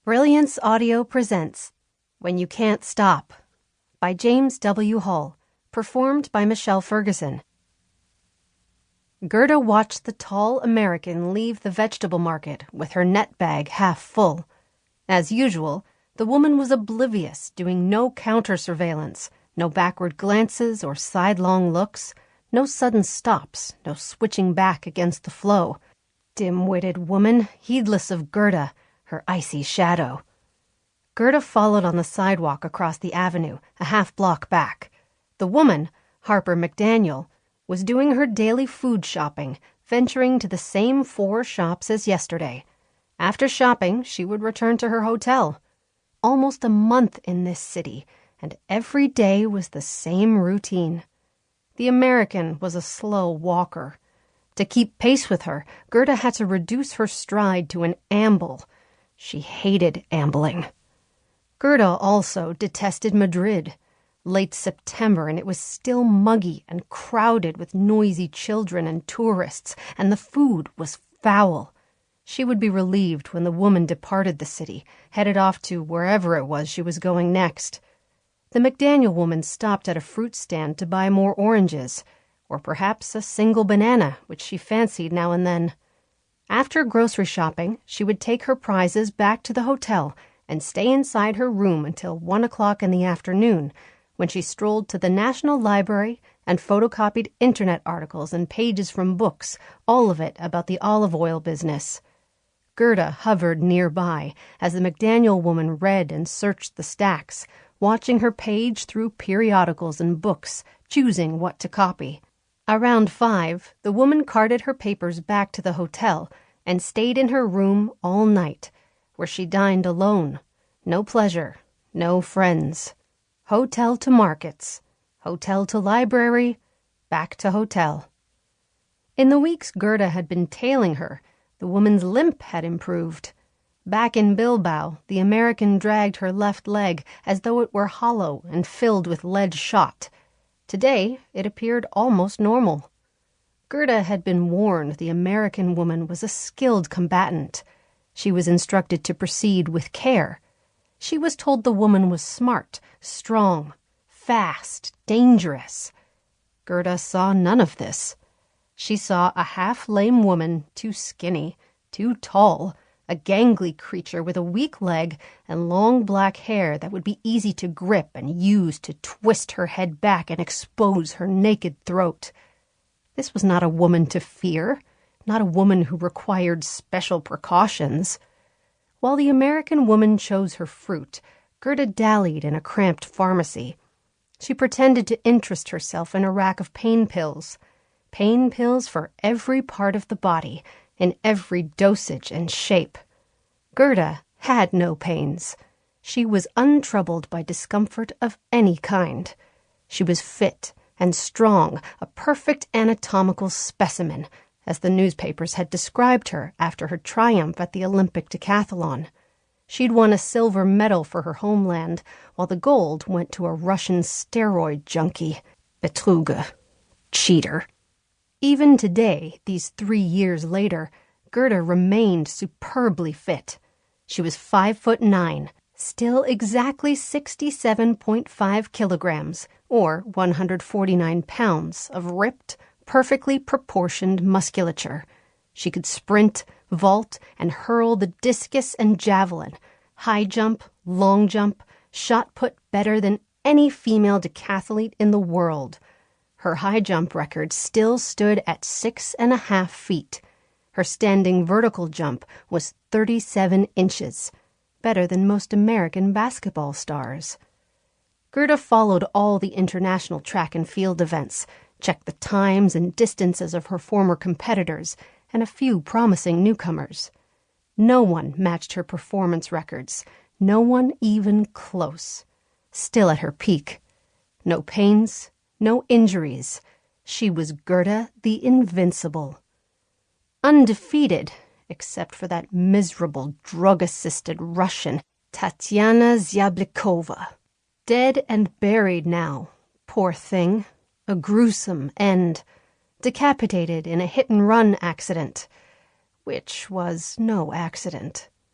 Brilliance Audio presents When You Can't Stop by James W. Hull, performed by Michelle Ferguson. Gerda watched the tall American leave the vegetable market with her net bag half full. As usual, the woman was oblivious, doing no counter-surveillance, no backward glances or sidelong looks, no sudden stops, no switching back against the flow. Dim-witted woman, heedless of Gerda, her icy shadow. Gerda followed on the sidewalk across the avenue, a half-block back. The woman, Harper McDaniel, was doing her daily food shopping, venturing to the same 4 shops as yesterday. After shopping, she would return to her hotel. Almost a month in this city, and every day was the same routine. The American was a slow walker. To keep pace with her, Gerda had to reduce her stride to an amble. She hated ambling. Gerda also detested Madrid. Late September, and it was still muggy and crowded with noisy children and tourists, and the food was foul. She would be relieved when the woman departed the city, headed off to wherever it was she was going next. The McDaniel woman stopped at a fruit stand to buy more oranges, or perhaps a single banana, which she fancied now and then. After grocery shopping, she would take her prizes back to the hotel and stay inside her room until 1 o'clock in the afternoon, when she strolled to the National Library and photocopied internet articles and pages from books, all of it about the olive oil business. Gerda hovered nearby as the McDaniel woman read and searched the stacks, watching her page through periodicals and books, choosing what to copy. Around 5, the woman carted her papers back to the hotel and stayed in her room all night, where she dined alone. No pleasure, no friends. Hotel to markets, hotel to library, back to hotel. In the weeks Gerda had been tailing her, the woman's limp had improved. Back in Bilbao, the American dragged her left leg as though it were hollow and filled with lead shot. Today, it appeared almost normal. Gerda had been warned the American woman was a skilled combatant. She was instructed to proceed with care. She was told the woman was smart, strong, fast, dangerous. Gerda saw none of this. She saw a half-lame woman, too skinny, too tall, a gangly creature with a weak leg and long black hair that would be easy to grip and use to twist her head back and expose her naked throat. This was not a woman to fear, not a woman who required special precautions. While the American woman chose her fruit, Gerda dallied in a cramped pharmacy. She pretended to interest herself in a rack of pain pills for every part of the body, in every dosage and shape. Gerda had no pains. She was untroubled by discomfort of any kind. She was fit and strong, a perfect anatomical specimen, as the newspapers had described her after her triumph at the Olympic decathlon. She'd won a silver medal for her homeland, while the gold went to a Russian steroid junkie, Betruger, cheater. Even today, these 3 years later, Gerda remained superbly fit. She was 5'9", still exactly 67.5 kilograms, or 149 pounds of ripped, perfectly proportioned musculature. She could sprint, vault, and hurl the discus and javelin, high jump, long jump, shot put better than any female decathlete in the world. Her high jump record still stood at 6.5 feet. Her standing vertical jump was 37 inches, better than most American basketball stars. Gerda followed all the international track and field events, checked the times and distances of her former competitors and a few promising newcomers. No one matched her performance records, no one even close. Still at her peak. No pains, no injuries. She was Gerda the Invincible. Undefeated, except for that miserable drug-assisted Russian, Tatiana Zyablikova. Dead and buried now, poor thing. A gruesome end. Decapitated in a hit-and-run accident, which was no accident.